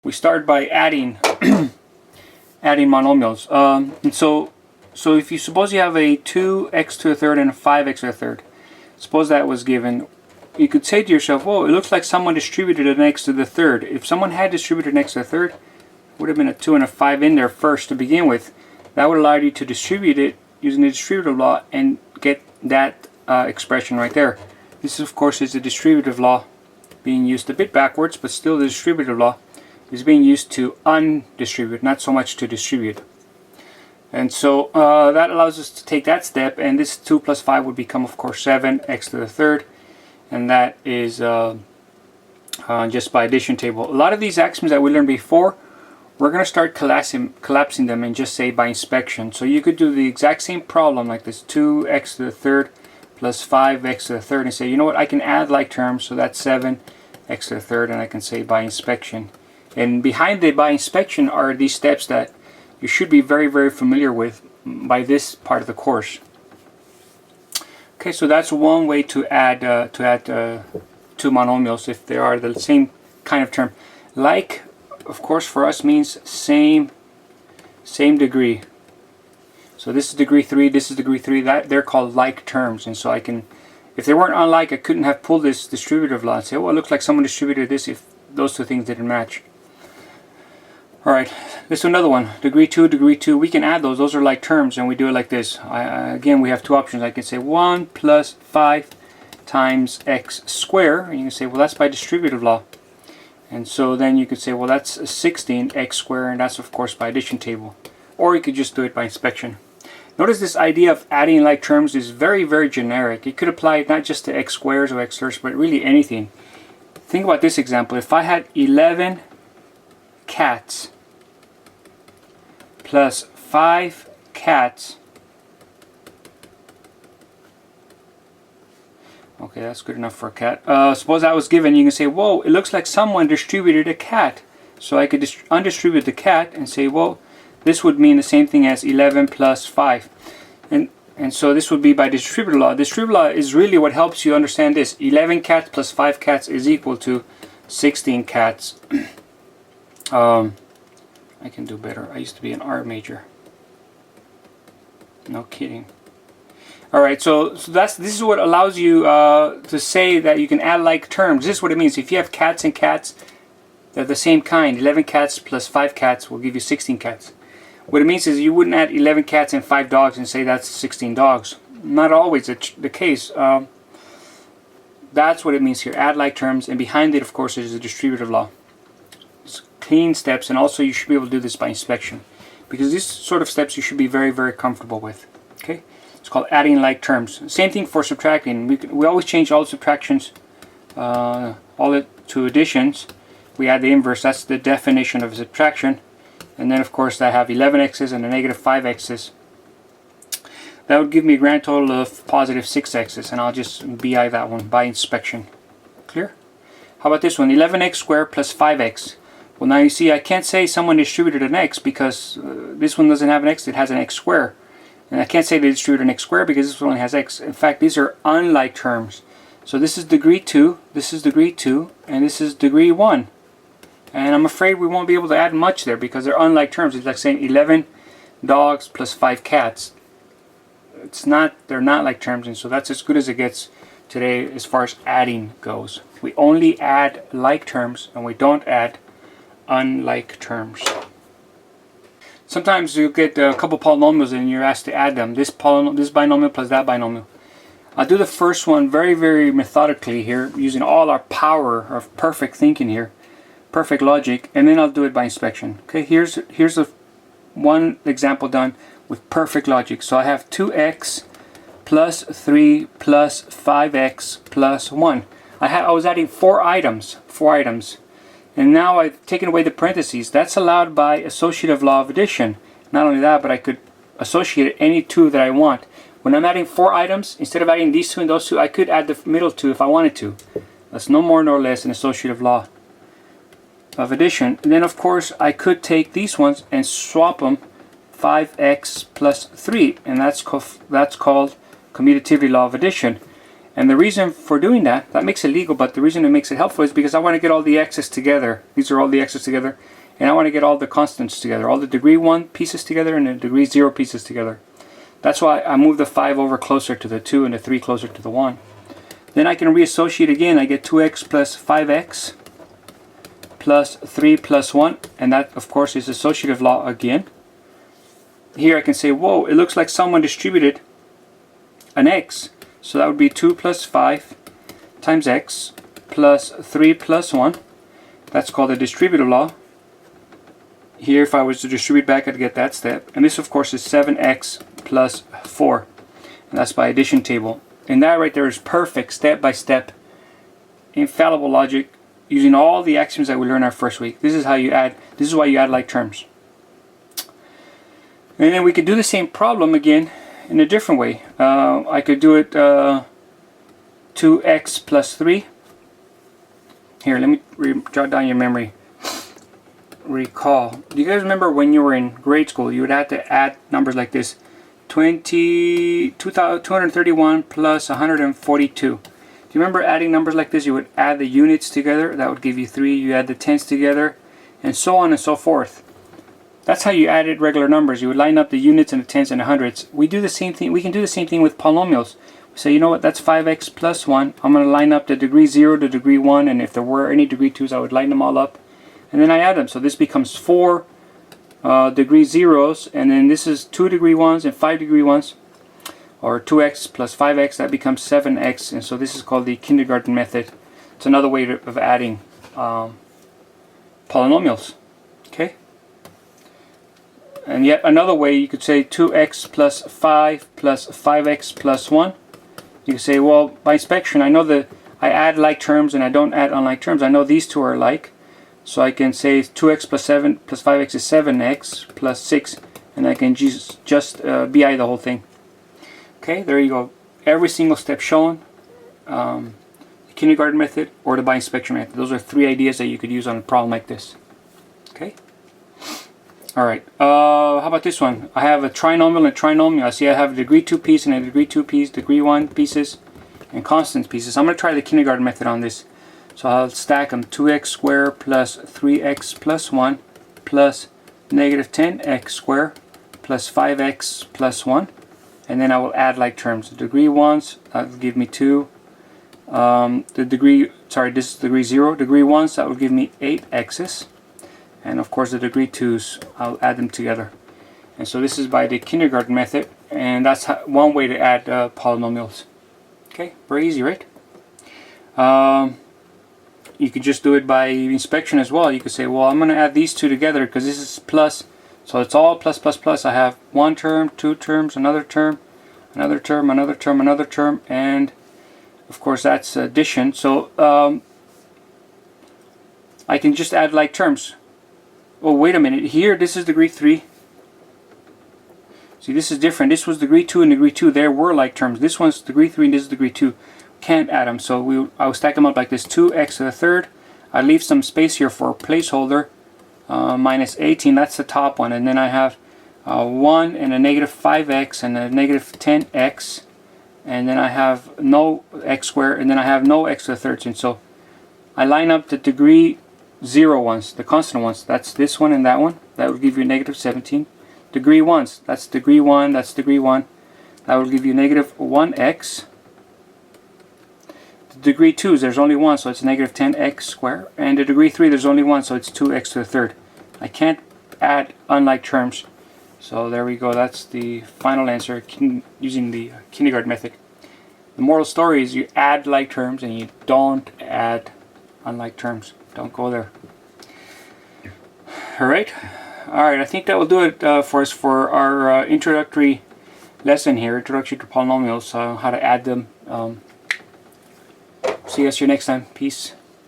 we start by adding adding monomials. And so if you suppose you have a 2x to the third and a 5x to the third, suppose that was given, you could say to yourself, whoa, it looks like someone distributed an x to the third. If someone had distributed an x to the third, would have been a 2 and a 5 in there first to begin with. That would allow you to distribute it using the distributive law and get that expression right there. This, of course, is the distributive law being used a bit backwards, but still the distributive law is being used to undistribute, not so much to distribute. And so that allows us to take that step, and this 2 plus 5 would become, of course, 7x to the third, and that is just by addition table. A lot of these axioms that we learned before, we're going to start collapsing them and just say by inspection. So you could do the exact same problem like this, 2x to the third plus 5x to the third, and say, you know what, I can add like terms, so that's 7x to the third, and I can say by inspection. And behind the by inspection are these steps that you should be very, very familiar with by this part of the course. Okay, so that's one way to add two monomials if they are the same kind of term. Like, of course, for us means same degree. So this is degree 3, this is degree 3. That they're called like terms, and so I can, if they weren't unlike, I couldn't have pulled this distributive law and say, well, it looks like someone distributed this if those two things didn't match. Alright, this is another one, degree 2, degree 2. We can add those. Those are like terms, and we do it like this. Again, we have two options. I can say 1 plus 5 times x squared, and you can say, well, that's by distributive law. And so then you could say, well, that's 16x squared, and that's, of course, by addition table. Or you could just do it by inspection. Notice this idea of adding like terms is very, very generic. It could apply not just to x squares or x thirds, but really anything. Think about this example. If I had 11 cats plus 5 cats, okay, that's good enough for a cat. Suppose that was given, you can say, whoa, it looks like someone distributed a cat. So I could undistribute the cat and say, well, this would mean the same thing as 11 plus 5. And so this would be by distributive law. Distributive law is really what helps you understand this. 11 cats plus 5 cats is equal to 16 cats. I can do better. I used to be an art major. No kidding. Alright, so this is what allows you to say that you can add like terms. This is what it means. If you have cats and cats, they're the same kind. 11 cats plus 5 cats will give you 16 cats. What it means is you wouldn't add 11 cats and 5 dogs and say that's 16 dogs. Not always the case. That's what it means here. Add like terms, and behind it, of course, is the distributive law. It's clean steps, and also you should be able to do this by inspection, because these sort of steps you should be very, very comfortable with. Okay, it's called adding like terms. Same thing for subtracting. We always change all subtractions, to additions. We add the inverse. That's the definition of subtraction. And then, of course, I have 11x's and a negative 5x's. That would give me a grand total of positive 6x's, and I'll just BI that one by inspection. Clear? How about this one? 11x squared plus 5x. Well, now you see I can't say someone distributed an x because this one doesn't have an x, it has an x squared. And I can't say they distributed an x squared because this one only has x. In fact, these are unlike terms. So this is degree 2, this is degree 2, and this is degree 1. And I'm afraid we won't be able to add much there because they're unlike terms. It's like saying 11 dogs plus 5 cats. They're not like terms, and so that's as good as it gets today as far as adding goes. We only add like terms, and we don't add unlike terms. Sometimes you get a couple polynomials and you're asked to add them. This binomial plus that binomial. I'll do the first one very, very methodically here, using all our power of perfect thinking here. Perfect logic, and then I'll do it by inspection. Okay, here's one example done with perfect logic. So I have 2x plus 3 plus 5x plus 1. I was adding four items, and now I've taken away the parentheses. That's allowed by associative law of addition. Not only that, but I could associate any two that I want. When I'm adding 4 items, instead of adding these two and those two, I could add the middle two if I wanted to. That's no more nor less an associative law of addition. And then, of course, I could take these ones and swap them, 5x plus 3, and that's called commutative law of addition. And the reason for doing that makes it legal, but the reason it makes it helpful is because I want to get all the x's together. These are all the x's together, and I want to get all the constants together, all the degree 1 pieces together and the degree 0 pieces together. That's why I move the 5 over closer to the 2 and the 3 closer to the 1. Then I can reassociate again. I get 2x plus 5x plus 3 plus 1, and that of course is associative law again. Here I can say, whoa, it looks like someone distributed an x. So that would be 2 plus 5 times x plus 3 plus 1. That's called the distributive law. Here if I was to distribute back, I'd get that step. And this of course is 7x plus 4. And that's by addition table. And that right there is perfect step-by-step infallible logic using all the axioms that we learned our first week. This is how you add, this is why you add like terms. And then we could do the same problem again in a different way. I could do it 2x plus 3. Here, let me jot down your memory. Recall. Do you guys remember when you were in grade school, you would have to add numbers like this? 231 plus 142. Do you remember adding numbers like this? You would add the units together. That would give you 3. You add the tens together, and so on and so forth. That's how you added regular numbers. You would line up the units and the tens and the hundreds. We do the same thing. We can do the same thing with polynomials. We say, you know what? That's 5x plus 1. I'm going to line up the degree 0 to degree 1, and if there were any degree 2s, I would line them all up, and then I add them. So this becomes 4 degree 0s, and then this is 2 degree 1s and 5 degree 1s, or 2x plus 5x, that becomes 7x, and so this is called the kindergarten method. It's another way of adding polynomials. Okay. And yet another way, you could say 2x plus 5 plus 5x plus 1. You could say, well, by inspection, I know that I add like terms and I don't add unlike terms. I know these two are alike. So I can say 2x plus 7 plus 5x is 7x plus 6, and I can just BI the whole thing. Okay, there you go. Every single step shown. The kindergarten method or the by inspection method. Those are 3 ideas that you could use on a problem like this. Okay. Alright, how about this one? I have a trinomial and a trinomial. I see I have a degree 2 piece and a degree 2 piece, degree 1 pieces, and constant pieces. I'm going to try the kindergarten method on this. So I'll stack them. 2x squared plus 3x plus 1 plus negative 10x squared plus 5x plus 1. And then I will add like terms. The degree 1s, that will give me 2. This is degree 0. Degree 1s, that will give me 8x's. And of course the degree 2s, I'll add them together. And so this is by the kindergarten method. And that's one way to add polynomials. Okay, very easy, right? You could just do it by inspection as well. You could say, well, I'm going to add these two together because this is plus. So it's all plus, plus, plus. I have one term, two terms, another term, another term, another term, another term, and of course that's addition. So I can just add like terms. Oh, wait a minute. Here, this is degree 3. See, this is different. This was degree 2 and degree 2. There were like terms. This one's degree 3 and this is degree 2. Can't add them, so I will stack them up like this. 2x to the third. I leave some space here for a placeholder. Minus 18, that's the top one, and then I have 1 and a negative 5x and a negative 10x, and then I have no x squared, and then I have no x to the third. And so I line up the degree 0 ones, the constant ones. That's this one and that one. That will give you negative 17. Degree 1s, that's degree 1, that's degree 1. That will give you negative 1x. Degree 2s, there's only one, so it's negative 10x squared. And the degree 3, there's only one, so it's 2x to the third. I can't add unlike terms. So there we go. That's the final answer using the kindergarten method. The moral story is you add like terms and you don't add unlike terms. Don't go there. Alright. Alright, I think that will do it for us for our introductory lesson here. Introduction to polynomials, how to add them. See you guys here next time. Peace.